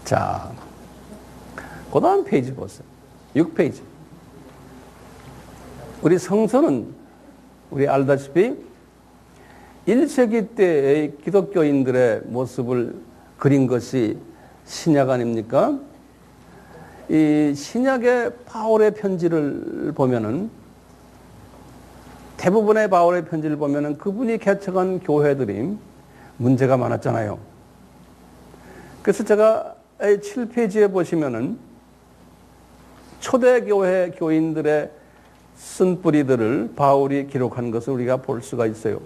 자, 그 다음 페이지 보세요. 6페이지. 우리 성서는 우리 알다시피 1세기 때의 기독교인들의 모습을 그린 것이 신약 아닙니까? 이 신약의 바울의 편지를 보면은, 대부분의 바울의 편지를 보면은 그분이 개척한 교회들이 문제가 많았잖아요. 그래서 제가 7페이지에 보시면은 초대교회 교인들의 쓴뿌리들을 바울이 기록한 것을 우리가 볼 수가 있어요.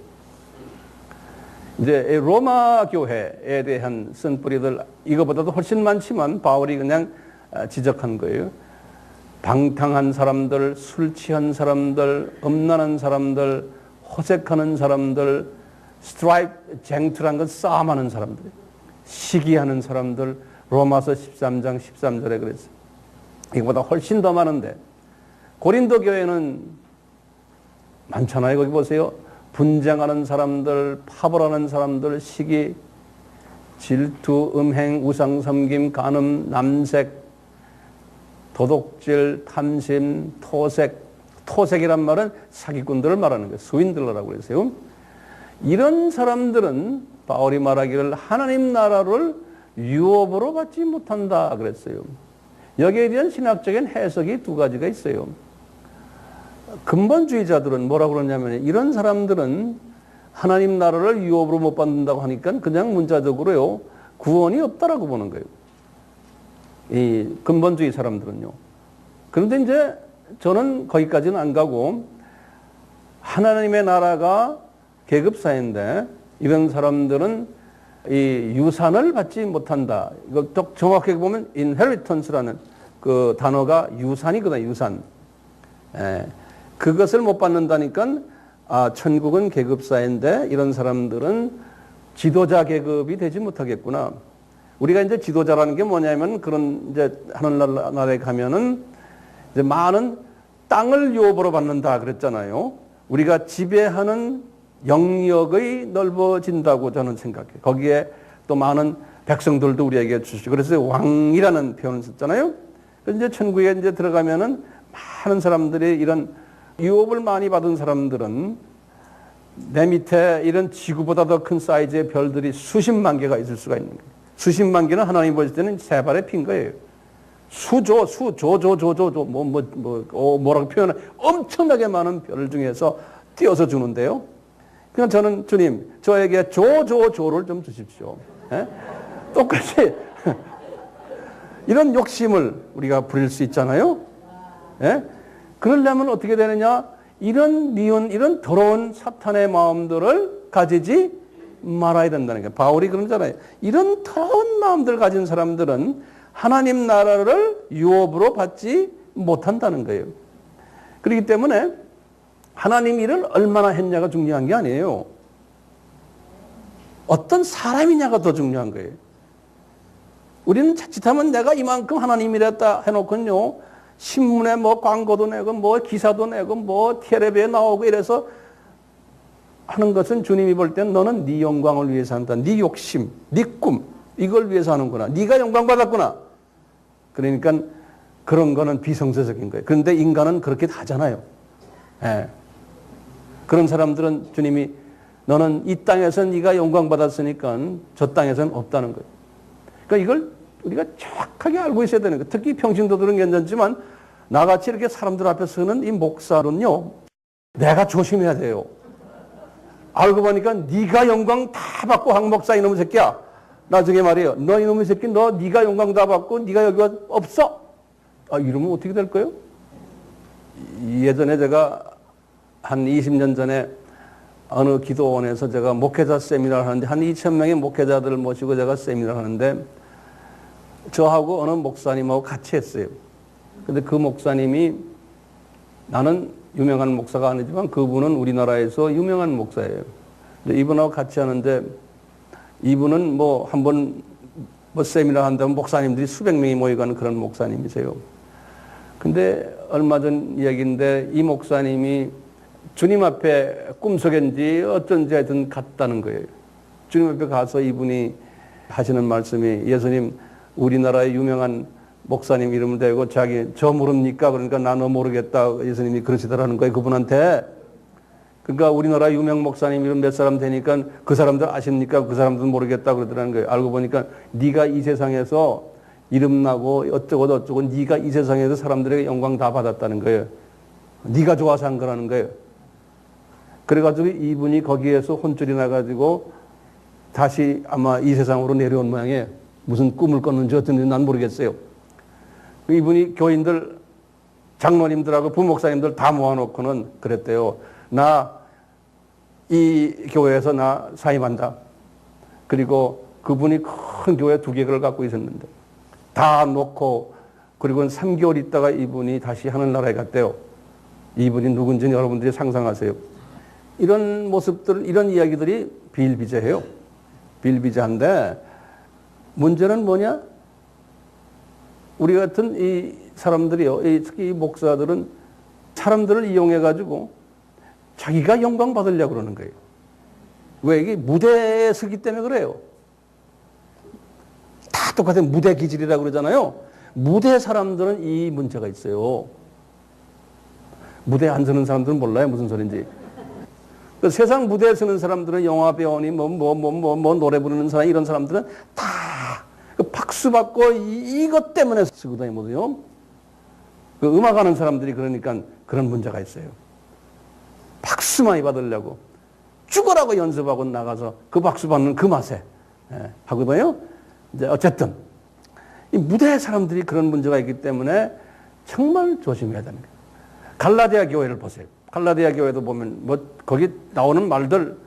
이제 로마 교회에 대한 쓴뿌리들, 이거보다도 훨씬 많지만 바울이 그냥 지적한 거예요. 방탕한 사람들, 술 취한 사람들, 음란한 사람들, 호색하는 사람들, 스트라이프, 쟁투란 건 싸움하는 사람들, 시기하는 사람들, 로마서 13장 13절에 그랬어요. 이거보다 훨씬 더 많은데, 고린도 교회는 많잖아요. 거기 보세요. 분쟁하는 사람들, 파벌하는 사람들, 시기, 질투, 음행, 우상섬김, 간음, 남색, 도둑질, 탐심, 토색. 토색이란 말은 사기꾼들을 말하는 거예요. 수인들라고 그랬어요. 이런 사람들은 바울이 말하기를 하나님 나라를 유업으로 받지 못한다 그랬어요. 여기에 대한 신학적인 해석이 두 가지가 있어요. 근본주의자들은 뭐라고 그러냐면, 이런 사람들은 하나님 나라를 유업으로 못 받는다고 하니까 그냥 문자적으로요, 구원이 없다라고 보는 거예요. 이 근본주의 사람들은요. 그런데 이제 저는 거기까지는 안 가고, 하나님의 나라가 계급사인데 이런 사람들은 이 유산을 받지 못한다. 이거 정확하게 보면 inheritance라는 그 단어가 유산이거든요. 유산. 그것을 못 받는다니까, 천국은 계급사인데 이런 사람들은 지도자 계급이 되지 못하겠구나. 우리가 이제 지도자라는 게 뭐냐면, 그런 이제 하늘나라에 가면은 이제 많은 땅을 유업으로 받는다 그랬잖아요. 우리가 지배하는 영역이 넓어진다고 저는 생각해요. 거기에 또 많은 백성들도 우리에게 주시고, 그래서 왕이라는 표현을 썼잖아요. 그래서 이제 천국에 이제 들어가면은 많은 사람들이, 이런 유업을 많이 받은 사람들은 내 밑에 이런 지구보다 더 큰 사이즈의 별들이 수십만 개가 있을 수가 있는 거예요. 수십만 개는 하나님 보실 때는 세 발에 핀 거예요. 뭐라고 표현을, 엄청나게 많은 별 중에서 띄어서 주는데요. 그냥 저는, 주님, 저에게 조를 좀 주십시오. 똑같이 이런 욕심을 우리가 부릴 수 있잖아요. 그러려면 어떻게 되느냐? 이런 미운, 이런 더러운 사탄의 마음들을 가지지 말아야 된다는 거예요. 바울이 그러잖아요. 이런 더러운 마음들 가진 사람들은 하나님 나라를 유업으로 받지 못한다는 거예요. 그렇기 때문에 하나님 일을 얼마나 했냐가 중요한 게 아니에요. 어떤 사람이냐가 더 중요한 거예요. 우리는 자칫하면 내가 이만큼 하나님 일했다 해놓고요, 신문에 뭐 광고도 내고 뭐 기사도 내고 뭐 텔레비에 나오고 이래서 하는 것은, 주님이 볼 때는 너는 네 영광을 위해서 한다. 네 욕심, 네 꿈, 이걸 위해서 하는구나. 네가 영광 받았구나. 그러니까 그런 거는 비성서적인 거예요. 그런데 인간은 그렇게 하잖아요. 그런 사람들은 주님이, 너는 이 땅에서 네가 영광 받았으니까 저 땅에서는 없다는 거예요. 그러니까 이걸 우리가 정확하게 알고 있어야 되는 거예요. 특히 평신도들은 괜찮지만 나같이 이렇게 사람들 앞에 서는 이 목사는요, 내가 조심해야 돼요. 알고 보니까 네가 영광 다 받고, 황 목사 이놈의 새끼야, 나중에 말이에요, 너 이놈의 새끼, 네가 영광 다 받고 네가 여기 없어. 이러면 어떻게 될 거예요? 예전에 제가 한 20년 전에 어느 기도원에서 제가 목회자 세미나를 하는데, 한 2,000명의 목회자들을 모시고 제가 세미나를 하는데, 저하고 어느 목사님하고 같이 했어요. 근데 그 목사님이, 나는 유명한 목사가 아니지만 그분은 우리나라에서 유명한 목사예요. 근데 이분하고 같이 하는데, 이분은 뭐 한번 뭐 세미나 한다면 목사님들이 수백 명이 모여가는 그런 목사님이세요. 근데 얼마 전 얘기인데, 이 목사님이 주님 앞에 꿈속인지 어쩐지 하여튼 갔다는 거예요. 주님 앞에 가서 이분이 하시는 말씀이, 예수님, 우리나라의 유명한 목사님 이름을 대고 자기 저 모릅니까? 그러니까 나 너 모르겠다. 예수님이 그러시더라는 거예요. 그분한테. 그러니까 우리나라 유명 목사님 이름 몇 사람 되니까 그 사람들 아십니까? 그 사람들은 모르겠다 그러더라는 거예요. 알고 보니까 네가 이 세상에서 이름 나고 어쩌고 어쩌고 네가 이 세상에서 사람들에게 영광 다 받았다는 거예요. 네가 좋아서 한 거라는 거예요. 그래가지고 이분이 거기에서 혼쭐이 나가지고 다시 아마 이 세상으로 내려온 모양이에요. 무슨 꿈을 꿨는지 어떤지 난 모르겠어요. 이분이 교인들, 장로님들하고 부목사님들 다 모아놓고는 그랬대요. 나 이 교회에서 나 사임한다. 그리고 그분이 큰 교회 2개를 갖고 있었는데 다 놓고 그리고 3개월 있다가 이분이 다시 하늘나라에 갔대요. 이분이 누군지는 여러분들이 상상하세요. 이런 모습들, 이런 이야기들이 비일비재해요. 비일비재한데 문제는 뭐냐? 우리 같은 이 사람들이요, 특히 이 목사들은 사람들을 이용해가지고 자기가 영광 받으려고 그러는 거예요. 왜? 이게 무대에 서기 때문에 그래요. 다 똑같은 무대 기질이라고 그러잖아요. 무대 사람들은 이 문제가 있어요. 무대에 안 서는 사람들은 몰라요. 무슨 소린지. 그 세상 무대에 서는 사람들은 영화 배우니 노래 부르는 사람 이런 사람들은 다 그 박수 받고 이것 때문에 쓰거든요. 뭐요? 그 음악하는 사람들이 그러니까 그런 문제가 있어요. 박수 많이 받으려고 죽으라고 연습하고 나가서 그 박수 받는 그 맛에 하거든요. 이제 어쨌든 이 무대 사람들이 그런 문제가 있기 때문에 정말 조심해야 되는 거예요. 갈라디아 교회를 보세요. 갈라디아 교회도 보면 뭐 거기 나오는 말들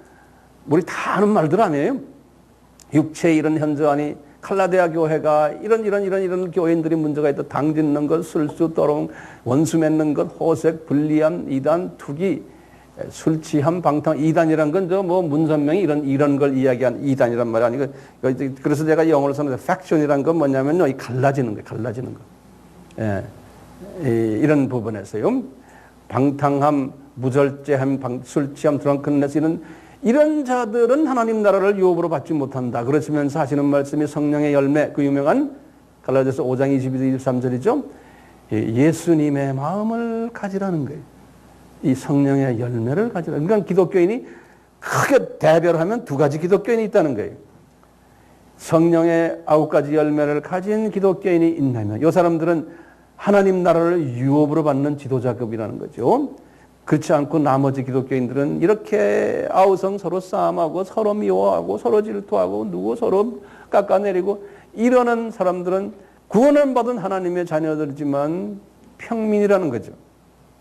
우리 다 아는 말들 아니에요? 육체의 이런 현저하니 갈라디아 교회가 이런 교인들이 문제가 있다. 당 짓는 것, 술수, 떠롱, 원수 맺는 것, 호색, 불리함, 이단, 투기, 술 취함, 방탕. 이단이란 건 저 뭐 문선명이 이런 걸 이야기한 이단이란 말이 아니고 그래서 제가 영어로 써놓은 팩션이란 건 뭐냐면요, 이 갈라지는 거. 예, 이런 부분에서요. 방탕함, 무절제함, 술 취함, 드렁큰네스 이런 자들은 하나님 나라를 유업으로 받지 못한다. 그러시면서 하시는 말씀이 성령의 열매, 그 유명한 갈라디아서 5장 22절 23절이죠. 예수님의 마음을 가지라는 거예요. 이 성령의 열매를 가지라. 그러니까 기독교인이 크게 대별하면 2가지 기독교인이 있다는 거예요. 성령의 9가지 열매를 가진 기독교인이 있다면 이 사람들은 하나님 나라를 유업으로 받는 지도자급이라는 거죠. 그렇지 않고 나머지 기독교인들은 이렇게 아우성 서로 싸움하고 서로 미워하고 서로 질투하고 누구 서로 깎아내리고 이러는 사람들은 구원을 받은 하나님의 자녀들이지만 평민이라는 거죠.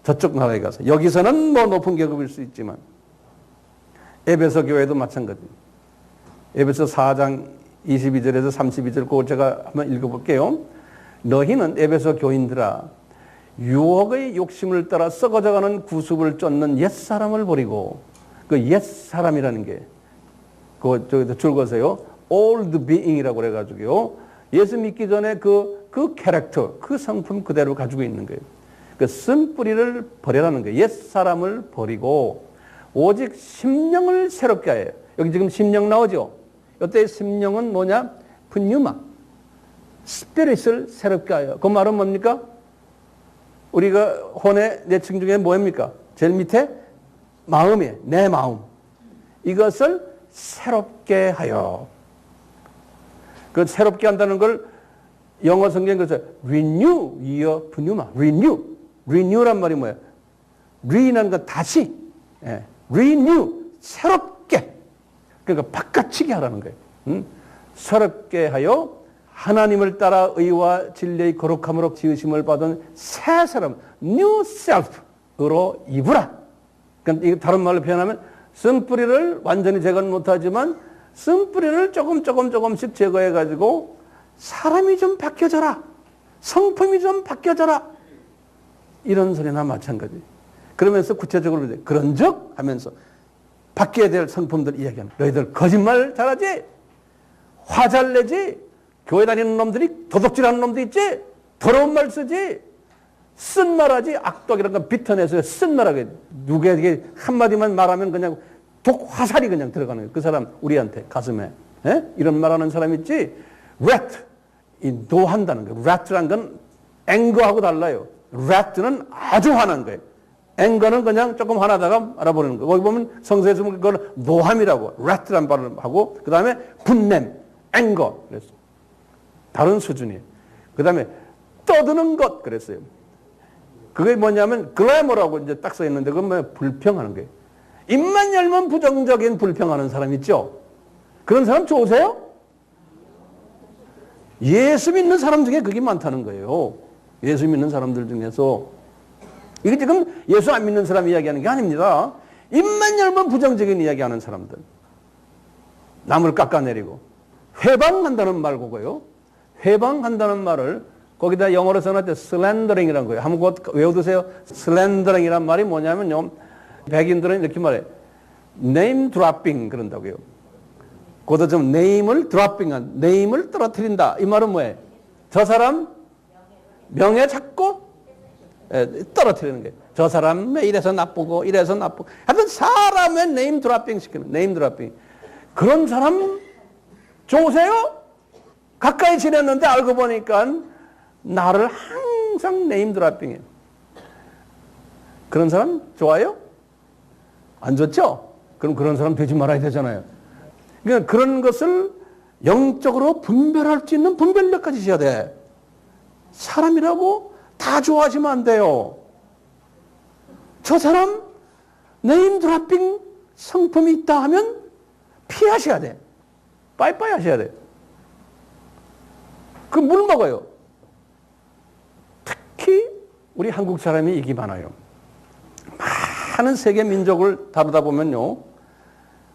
저쪽 나라에 가서. 여기서는 뭐 높은 계급일 수 있지만 에베소 교회도 마찬가지입니다. 에베소 4장 22절에서 32절 그거 제가 한번 읽어볼게요. 너희는 에베소 교인들아 유혹의 욕심을 따라 썩어져가는 구습을 쫓는 옛사람을 버리고 그 옛사람이라는 게 그거 저기서 줄거세요. old being이라고 그래가지고요. 예수 믿기 전에 그 캐릭터, 그 성품 그대로 가지고 있는 거예요. 그 쓴뿌리를 버리라는 거예요. 옛사람을 버리고 오직 심령을 새롭게 해요. 여기 지금 심령 나오죠? 이때 심령은 뭐냐? 푸뉴마. 스피릿을 새롭게 하여. 그 말은 뭡니까? 우리가 혼의 내층 중에 뭐입니까? 제일 밑에 마음이에요. 내 마음. 이것을 새롭게 하여. 그 새롭게 한다는 걸 영어 성경에 그래서 renew your pneuma. renew란 말이 뭐예요? re는 건 다시. renew. 새롭게. 그러니까 바꿔치기 하라는 거예요. 새롭게 하여 하나님을 따라 의와 진리의 거룩함으로 지으심을 받은 새 사람, new self으로 입으라. 그러니까 다른 말로 표현하면 쓴뿌리를 완전히 제거는 못하지만 쓴뿌리를 조금씩 제거해가지고 사람이 좀 바뀌어져라. 성품이 좀 바뀌어져라. 이런 소리나 마찬가지. 그러면서 구체적으로 그런즉 하면서 바뀌어야 될 성품들 이야기합니다. 너희들 거짓말 잘하지? 화 잘 내지? 교회 다니는 놈들이 도둑질하는 놈도 있지? 더러운 말 쓰지? 쓴 말하지? 악독이란 건 빗어내서 쓴 말하게 누구에게 한마디만 말하면 그냥 독 화살이 그냥 들어가는 거예요. 그 사람 우리한테 가슴에 이런 말하는 사람 있지? rat 이 노한다는 거예요. wrath란 건 anger하고 달라요. wrath는 아주 화난 거예요. anger는 그냥 조금 화나다가 알아버리는 거예요. 거기 보면 성서에서 그걸 노함이라고 wrath란 발음하고 그 다음에 분냄, anger 그랬어요. 다른 수준이에요. 그 다음에 떠드는 것 그랬어요. 그게 뭐냐면 glamour라고 이제 딱 써 있는데 그건 뭐예요? 불평하는 거예요. 입만 열면 부정적인 불평하는 사람 있죠? 그런 사람 좋으세요? 예수 믿는 사람 중에 그게 많다는 거예요. 예수 믿는 사람들 중에서. 이게 지금 예수 안 믿는 사람 이야기하는 게 아닙니다. 입만 열면 부정적인 이야기하는 사람들. 남을 깎아내리고. 회방한다는 말 그거요. 회방한다는 말을 거기다 영어로 써놨을 때 slandering이라는 거예요. 한번 외워두세요. slandering이란 말이 뭐냐면요. 백인들은 이렇게 말해요. name dropping 그런다고요. 거기다 좀 name을 dropping한, name을 떨어뜨린다. 이 말은 뭐예요? 저 사람 명예 찾고 떨어뜨리는 거예요. 저 사람 이래서 나쁘고 이래서 나쁘고 하여튼 사람의 name dropping 시키는 name dropping. 그런 사람 좋으세요? 가까이 지냈는데 알고 보니까 나를 항상 name dropping해요. 그런 사람 좋아요? 안 좋죠? 그럼 그런 사람 되지 말아야 되잖아요. 그러니까 그런 것을 영적으로 분별할 수 있는 분별력까지 있어야 돼. 사람이라고 다 좋아하시면 안 돼요. 저 사람 네임 드로핑 성품이 있다 하면 피하셔야 돼. 빠이빠이 하셔야 돼. 그 물 먹어요. 특히 우리 한국 사람이 이기 많아요. 많은 세계 민족을 다루다 보면요.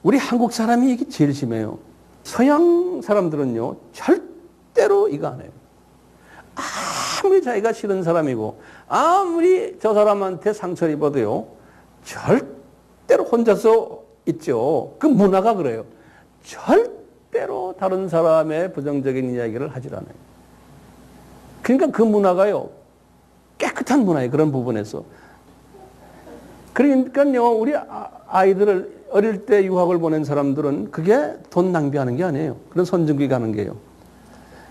우리 한국 사람이 이게 제일 심해요. 서양 사람들은요. 절대로 이거 안 해요. 아무리 자기가 싫은 사람이고 아무리 저 사람한테 상처를 입어도요. 절대로 혼자서 있죠. 그 문화가 그래요. 절대로 다른 사람의 부정적인 이야기를 하질 않아요. 그러니까 그 문화가요. 깨끗한 문화예요. 그런 부분에서. 그러니까요. 우리 아이들을 어릴 때 유학을 보낸 사람들은 그게 돈 낭비하는 게 아니에요. 그런 선진국에 가는 게요.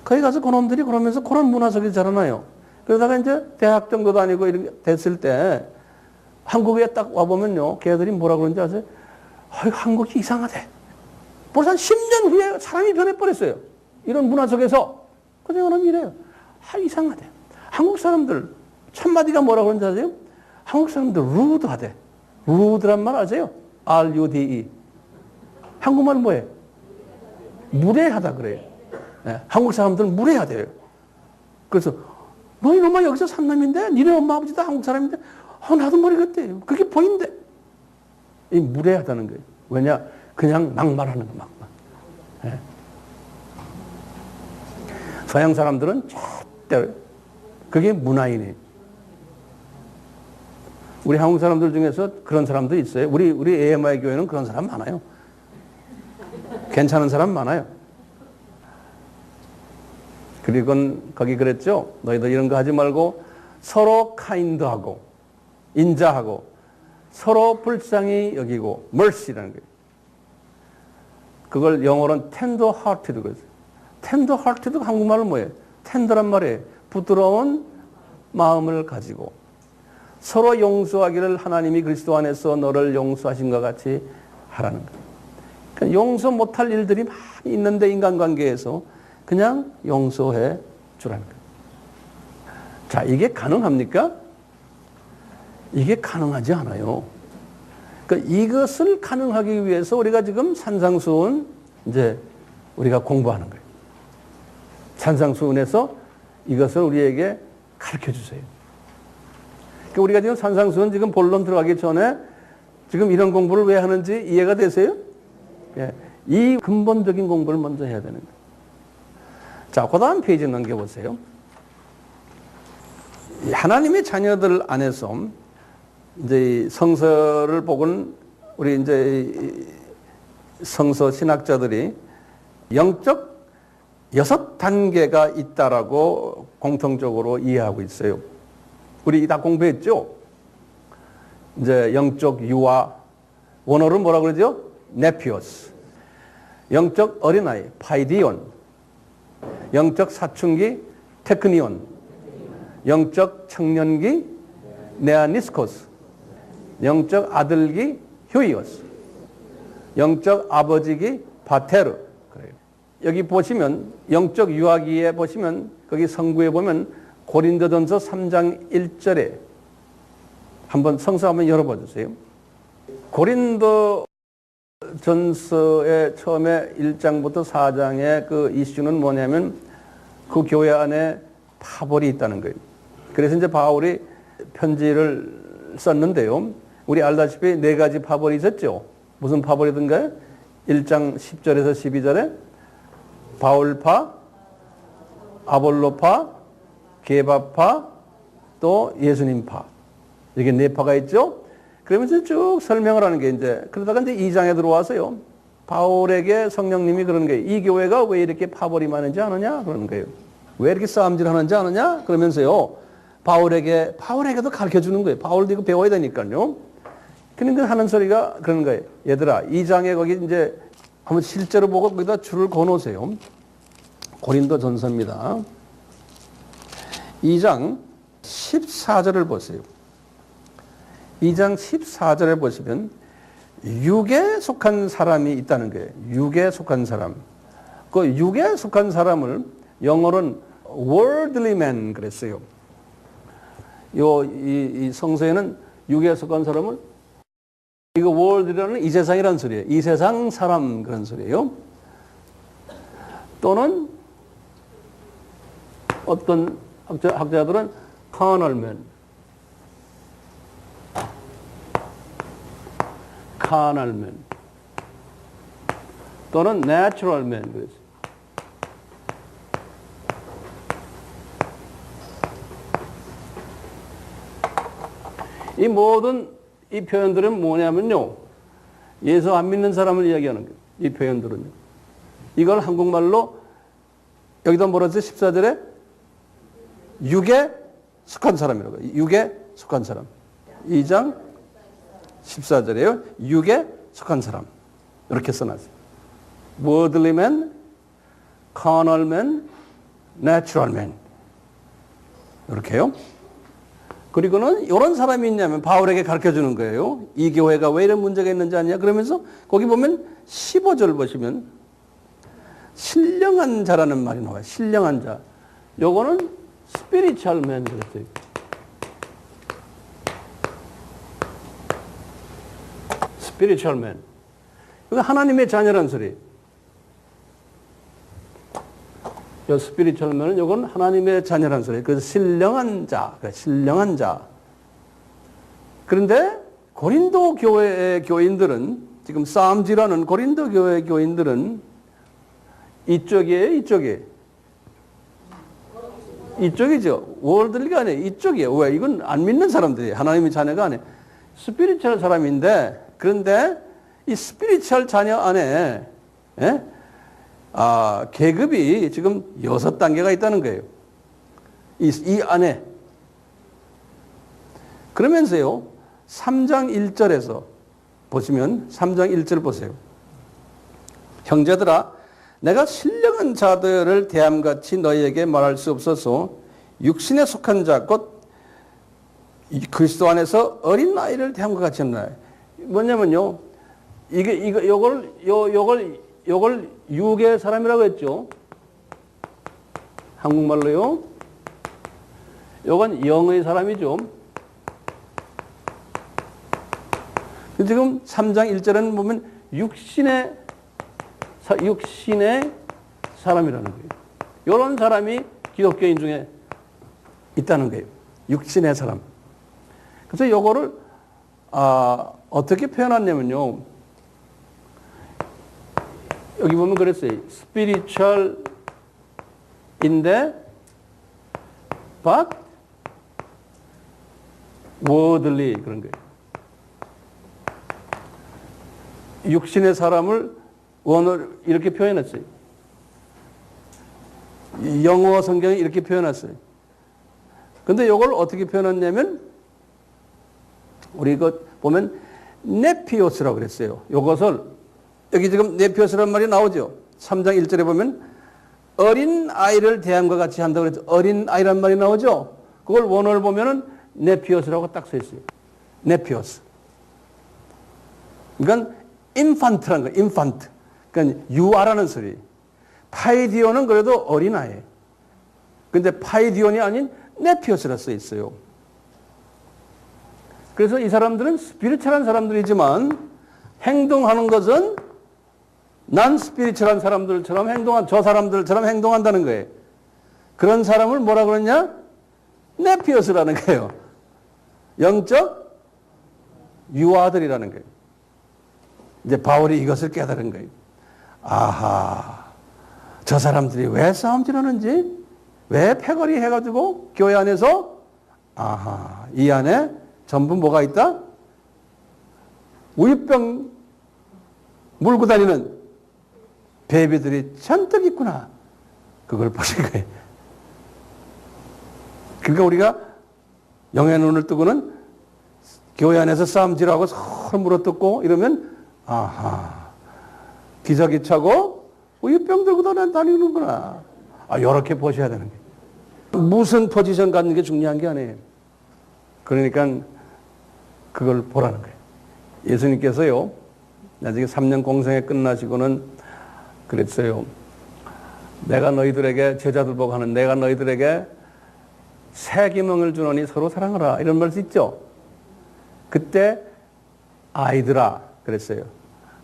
거기 가서 그놈들이 그러면서 그런 문화 속에 자라나요. 그러다가 이제 대학 정도 다니고 이렇게 됐을 때 한국에 딱 와보면요. 걔들이 뭐라 그러는지 아세요? 한국이 이상하대. 벌써 한 10년 후에 사람이 변해버렸어요. 이런 문화 속에서. 그래서 그놈이 이래요. 이상하대. 한국 사람들 첫마디가 뭐라 그러는지 아세요? 한국 사람들 rude하대. rude란 말 아세요? R-U-D-E. 한국말은 뭐예요? 무례하다 그래요. 네, 한국 사람들은 무례하대요. 그래서 너희 엄마 여기서 산 놈인데 니네 엄마 아버지도 한국 사람인데 나도 모르겠대. 그게 보인대. 이 무례하다는 거예요. 왜냐? 그냥 막말하는 거 막말. 네. 서양 사람들은 절대로 그게 문화인이에요. 우리 한국 사람들 중에서 그런 사람도 있어요. 우리 AMI 교회는 그런 사람 많아요. 괜찮은 사람 많아요. 그리고 거기 그랬죠. 너희들 이런 거 하지 말고 서로 카인드하고 인자하고 서로 불쌍히 여기고 mercy라는 거예요. 그걸 영어로는 tender hearted 그랬어요. tender hearted 한국말은 뭐예요? tender란 말이에요. 부드러운 마음을 가지고 서로 용서하기를 하나님이 그리스도 안에서 너를 용서하신 것 같이 하라는 거예요. 그러니까 용서 못할 일들이 많이 있는데 인간관계에서 그냥 용서해 주라는 거예요. 자, 이게 가능합니까? 이게 가능하지 않아요. 그러니까 이것을 가능하기 위해서 우리가 지금 산상수훈 이제 우리가 공부하는 거예요. 산상수훈에서 이것을 우리에게 가르쳐 주세요. 그러니까 우리가 지금 산상수훈 지금 본론 들어가기 전에 지금 이런 공부를 왜 하는지 이해가 되세요? 예. 이 근본적인 공부를 먼저 해야 되는 거예요. 자, 그 다음 페이지 넘겨보세요. 하나님의 자녀들 안에서 이제 성서를 보고는 우리 이제 성서 신학자들이 영적 6단계가 있다라고 공통적으로 이해하고 있어요. 우리 다 공부했죠? 이제 영적 유아, 원어로 뭐라 그러죠? 네피오스. 영적 어린아이, 파이디온. 영적 사춘기 테크니온, 영적 청년기 네아니스코스, 영적 아들기 휴이오스, 영적 아버지기 바테르. 그래요. 여기 보시면 영적 유아기에 보시면 거기 성구에 보면 고린도전서 3장 1절에 한번 성서 한번 열어봐 주세요. 고린도전서의 처음에 1장부터 4장의 그 이슈는 뭐냐면 그 교회 안에 파벌이 있다는 거예요. 그래서 이제 바울이 편지를 썼는데요. 우리 알다시피 네 가지 파벌이 있었죠. 무슨 파벌이든가요? 1장 10절에서 12절에 바울파, 아볼로파, 게바파, 또 예수님파. 이게 네 파가 있죠. 그러면서 쭉 설명을 하는 게 이제 그러다가 이제 2장에 들어와서요. 바울에게 성령님이 그러는 거예요. 이 교회가 왜 이렇게 파벌이 많은지 아느냐? 그러는 거예요. 왜 이렇게 싸움질 하는지 아느냐? 그러면서요. 바울에게도 가르쳐 주는 거예요. 바울도 이거 배워야 되니까요. 그러니까 하는 소리가 그런 거예요. 얘들아, 2장에 거기 이제 한번 실제로 보고 거기다 줄을 그어놓으세요. 고린도 전서입니다. 2장 14절을 보세요. 2장 14절에 보시면 육에 속한 사람이 있다는 거예요. 육에 속한 사람. 그 육에 속한 사람을 영어로는 worldly man 그랬어요. 이 성서에는 육에 속한 사람을 이거 world라는 이 세상이라는 소리예요. 이 세상 사람 그런 소리예요. 또는 어떤 학자들은 carnal man, 또는 natural man 그랬어요. 이 모든 이 표현들은 뭐냐면요. 예수 안 믿는 사람을 이야기하는 거예요. 이 표현들은요. 이걸 한국말로 여기다 뭐라 했어요? 14절에 육에 속한 사람이라고 해요. 육에 속한 사람. 2장 14절에요. 육에 속한 사람. 이렇게 써놨어요. worldly man, carnal man, natural man. 이렇게요. 그리고는 이런 사람이 있냐면 바울에게 가르쳐주는 거예요. 이 교회가 왜 이런 문제가 있는지 아냐? 그러면서 거기 보면 15절 보시면 신령한 자라는 말이 나와요. 신령한 자. 요거는 spiritual man 그랬어요. spiritual man. 이거 하나님의 자녀란 소리. 요 spiritual man은 요건 하나님의 자녀란 소리. 그래서 신령한 자, 신령한 자. 그런데 고린도 교회의 교인들은 지금 싸움질하는 고린도 교회 교인들은 이쪽이에요, 이쪽이에요. 이쪽이죠. 월들리가 아니에요. 이쪽이에요. 왜? 이건 안 믿는 사람들이에요. 하나님의 자녀가 아니에요. 스피리추얼 사람인데, 그런데 이 스피리추얼 자녀 안에, 계급이 지금 6단계가 있다는 거예요. 이 안에. 그러면서요, 3장 1절에서 보시면, 3장 1절 보세요. 형제들아, 내가 신령한 자들을 대함같이 너희에게 말할 수 없어서 육신에 속한 자, 곧 그리스도 안에서 어린 아이를 대함과 같이 한다. 뭐냐면요, 요걸 육의 사람이라고 했죠. 한국말로요. 요건 영의 사람이죠. 지금 3장 1절에는 보면 육신의 사람이라는 거예요. 이런 사람이 기독교인 중에 있다는 거예요. 육신의 사람. 그래서 요거를 어떻게 표현하냐면요. 여기 보면 그랬어요. spiritual 인데 but worldly 그런 거예요. 육신의 사람을 원어로 이렇게 표현했어요. 영어 성경에 이렇게 표현했어요. 근데 이걸 어떻게 표현했냐면 우리 이거 보면 네피오스라고 그랬어요. 이것을 여기 지금 네피오스라는 말이 나오죠. 3장 1절에 보면 어린 아이를 대함과 같이 한다고 그랬죠. 어린 아이란 말이 나오죠. 그걸 원어를 보면은 네피어스라고 딱 써 있어요. 네피어스. 그러니까 인판트라는 거예요. 인판트. 그러니까 유아라는 소리. 파이디온은 그래도 어린 아이예요. 근데 파이디온이 아닌 네피어스라 써 있어요. 그래서 이 사람들은 스피리추얼한 사람들이지만 행동하는 것은 난 스피리추얼한 사람들처럼 저 사람들처럼 행동한다는 거예요. 그런 사람을 뭐라 그러냐? 네피어스라는 거예요. 영적 유아들이라는 거예요. 이제 바울이 이것을 깨달은 거예요. 아하, 저 사람들이 왜 싸움질하는지, 왜 패거리 해가지고 교회 안에서, 아하, 이 안에 전부 뭐가 있다? 우유병 물고 다니는 베비들이 잔뜩 있구나. 그걸 보신 거예요. 그러니까 우리가 영의 눈을 뜨고는 교회 안에서 싸움질하고 서로 물어뜯고 이러면 아하, 기저귀 차고 우유병 들고 다니는구나. 아, 이렇게 보셔야 되는 거예요. 무슨 포지션 갖는 게 중요한 게 아니에요. 그러니까 그걸 보라는 거예요. 예수님께서요, 나중에 3년 공생에 끝나시고는 그랬어요. 내가 너희들에게, 제자들 보고 하는, 내가 너희들에게 새 계명을 주노니 서로 사랑하라. 이런 말씀 있죠? 그때 아이들아 그랬어요.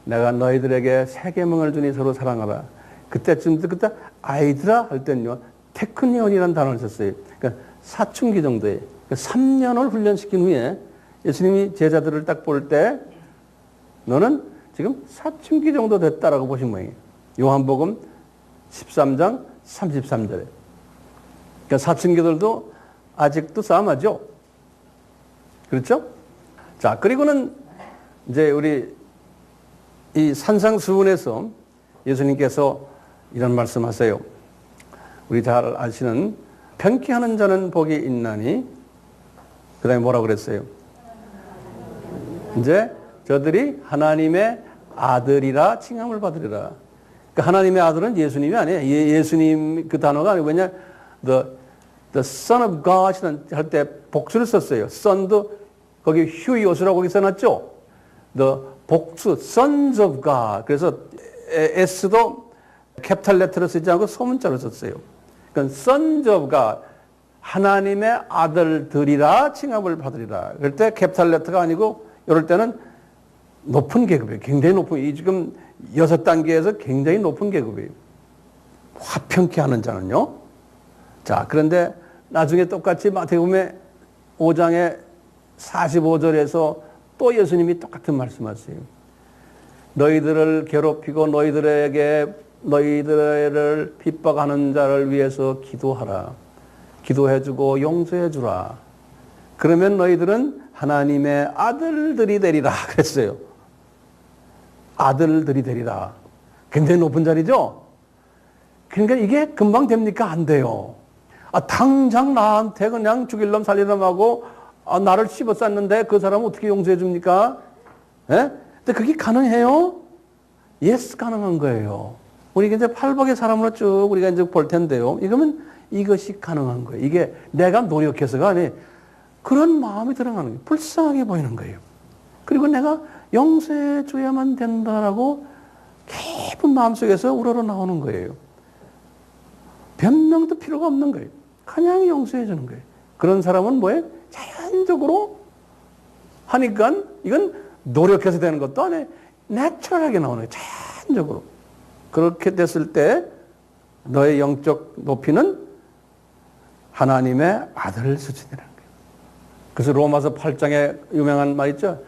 내가 너희들에게 새 계명을 주니 서로 사랑하라. 그때 아이들아 할 때는요, 테크니온이라는 단어를 썼어요. 그러니까 사춘기 정도에, 그러니까 3년을 훈련시킨 후에 예수님이 제자들을 딱 볼 때 너는 지금 사춘기 정도 됐다라고 보신 모양이에요. 요한복음 13장 33절에. 그러니까 사춘기들도 아직도 싸움하죠. 그렇죠? 자, 그리고는 이제 우리 이 산상수훈에서 예수님께서 이런 말씀하세요. 우리 잘 아시는 편케하는 자는 복이 있나니, 그 다음에 뭐라고 그랬어요? 이제 저들이 하나님의 아들이라 칭함을 받으리라. 그러니까 하나님의 아들은 예수님이 아니에요. 예수님 그 단어가 아니고 왜냐, the Son of God 할 때 복수를 썼어요. Son도 거기 휴이오스라고 거기 써놨죠. the 복수, Sons of God. 그래서 S도 캐피탈 레터로 쓰지 않고 소문자로 썼어요. 그러니까 Sons of God, 하나님의 아들들이라 칭함을 받으리라. 그럴 때 캐피탈 레터가 아니고 이럴 때는 높은 계급이에요. 굉장히 높은, 이 지금 6단계에서 굉장히 높은 계급이에요. 화평케 하는 자는요. 자, 그런데 나중에 똑같이 마태복음의 5장의 45절에서 또 예수님이 똑같은 말씀하세요. 너희들을 괴롭히고 너희들을 핍박하는 자를 위해서 기도하라. 기도해주고 용서해주라. 그러면 너희들은 하나님의 아들들이 되리라 그랬어요. 아들들이 되리라. 굉장히 높은 자리죠? 그러니까 이게 금방 됩니까? 안 돼요. 당장 나한테 그냥 죽일 놈 살릴 놈 하고 나를 씹어쌌는데 그 사람은 어떻게 용서해 줍니까? 예? 근데 그게 가능해요? 예스, 가능한 거예요. 우리가 이제 팔복의 사람으로 쭉 우리가 이제 볼 텐데요. 이러면 이것이 가능한 거예요. 이게 내가 노력해서가 아니, 그런 마음이 들어가는 거예요. 불쌍하게 보이는 거예요. 그리고 내가 용서해 줘야만 된다라고 깊은 마음속에서 우러러 나오는 거예요. 변명도 필요가 없는 거예요. 그냥 용서해 주는 거예요. 그런 사람은 뭐예요? 자연적으로 하니까 이건 노력해서 되는 것도 아니에요. 내추럴하게 나오는 거예요. 자연적으로. 그렇게 됐을 때 너의 영적 높이는 하나님의 아들 수준이라는 거예요. 그래서 로마서 8장에 유명한 말 있죠.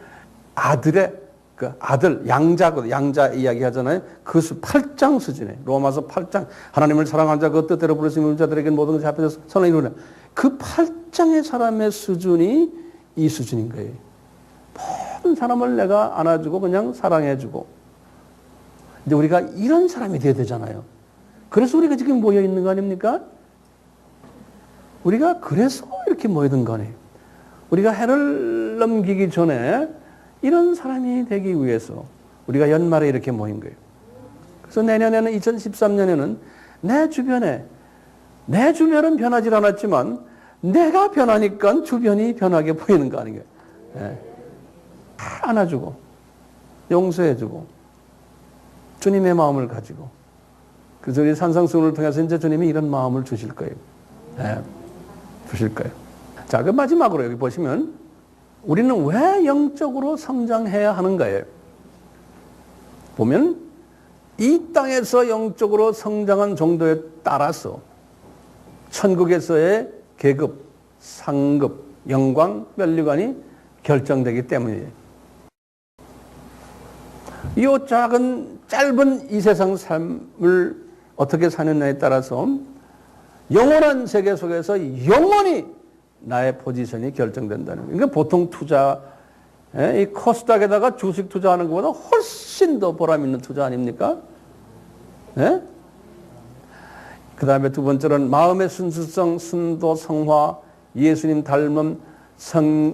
아들의 그 아들, 양자 이야기 하잖아요. 그 8장 수준에, 로마서 8장, 하나님을 사랑하는 자, 그 뜻대로 부르시는 자들에게 모든 것이 합해서 선을 이루라. 그 8장의 사람의 수준이 이 수준인 거예요. 모든 사람을 내가 안아주고 그냥 사랑해주고. 이제 우리가 이런 사람이 돼야 되잖아요. 그래서 우리가 지금 모여 있는 거 아닙니까? 우리가 그래서 이렇게 모여든 거 아니에요. 우리가 해를 넘기기 전에 이런 사람이 되기 위해서 우리가 연말에 이렇게 모인 거예요. 그래서 내년에는 2013년에는 내 주변은 변하지 않았지만 내가 변하니까 주변이 변하게 보이는 거 아닌가요? 예. 안아주고 용서해주고 주님의 마음을 가지고 그래서 우리 산상수훈을 통해서 이제 주님이 이런 마음을 주실 거예요. 예. 주실 거예요. 자, 그 마지막으로 여기 보시면 우리는 왜 영적으로 성장해야 하는가예요? 보면 이 땅에서 영적으로 성장한 정도에 따라서 천국에서의 계급, 상급, 영광, 면류관이 결정되기 때문이에요. 이 작은 짧은 이 세상 삶을 어떻게 사느냐에 따라서 영원한 세계 속에서 영원히 나의 포지션이 결정된다는 거예요. 그러니까 보통 투자, 이 코스닥에다가 주식 투자하는 것보다 훨씬 더 보람 있는 투자 아닙니까? 네? 그 다음에 두 번째로는 마음의 순수성, 순도, 성화, 예수님 닮음,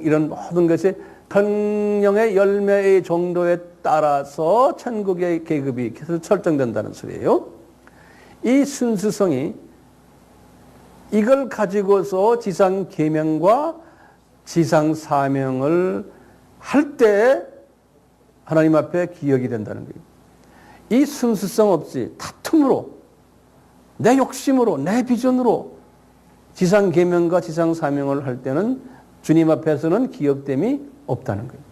이런 모든 것이 성령의 열매의 정도에 따라서 천국의 계급이 계속 설정된다는 소리예요. 이 순수성이 이걸 가지고서 지상 계명과 지상 사명을 할 때 하나님 앞에 기억이 된다는 거예요. 이 순수성 없이 다툼으로 내 욕심으로 내 비전으로 지상 계명과 지상 사명을 할 때는 주님 앞에서는 기억됨이 없다는 거예요.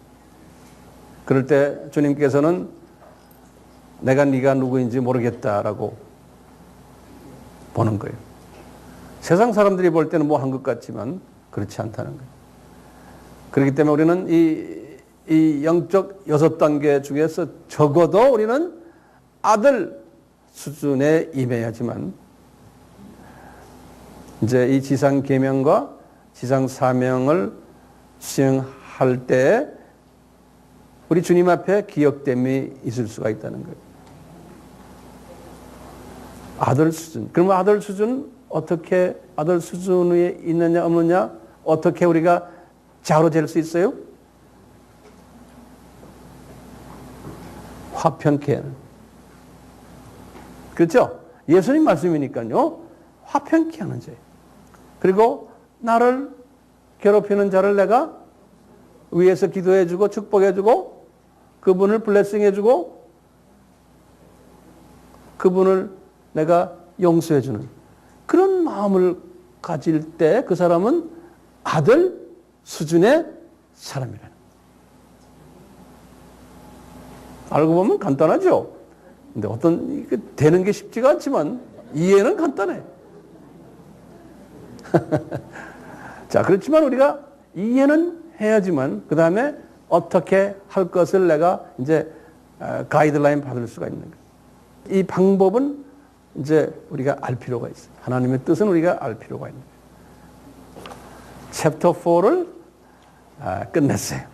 그럴 때 주님께서는 내가 네가 누구인지 모르겠다라고 보는 거예요. 세상 사람들이 볼 때는 뭐 한 것 같지만 그렇지 않다는 거예요. 그렇기 때문에 우리는 이 영적 6단계 중에서 적어도 우리는 아들 수준에 임해야지만 이제 이 지상 계명과 지상 사명을 수행할 때 우리 주님 앞에 기억됨이 있을 수가 있다는 거예요. 아들 수준. 그러면 아들 수준 어떻게 아들 수준에 있느냐 없느냐 어떻게 우리가 자로 잴 수 있어요? 화평케는. 그렇죠? 예수님 말씀이니까요. 화평케 하는 죄. 그리고 나를 괴롭히는 자를 내가 위에서 기도해주고 축복해주고 그분을 블레싱해주고 그분을 내가 용서해주는 그런 마음을 가질 때 그 사람은 아들 수준의 사람이라는. 알고 보면 간단하죠. 근데 어떤 되는 게 쉽지가 않지만 이해는 간단해. 자, 그렇지만 우리가 이해는 해야지만 그 다음에 어떻게 할 것을 내가 이제 가이드라인 받을 수가 있는 거예요. 이 방법은 이제 우리가 알 필요가 있어요. 하나님의 뜻은 우리가 알 필요가 있는 거예요. 챕터 4를 끝냈어요.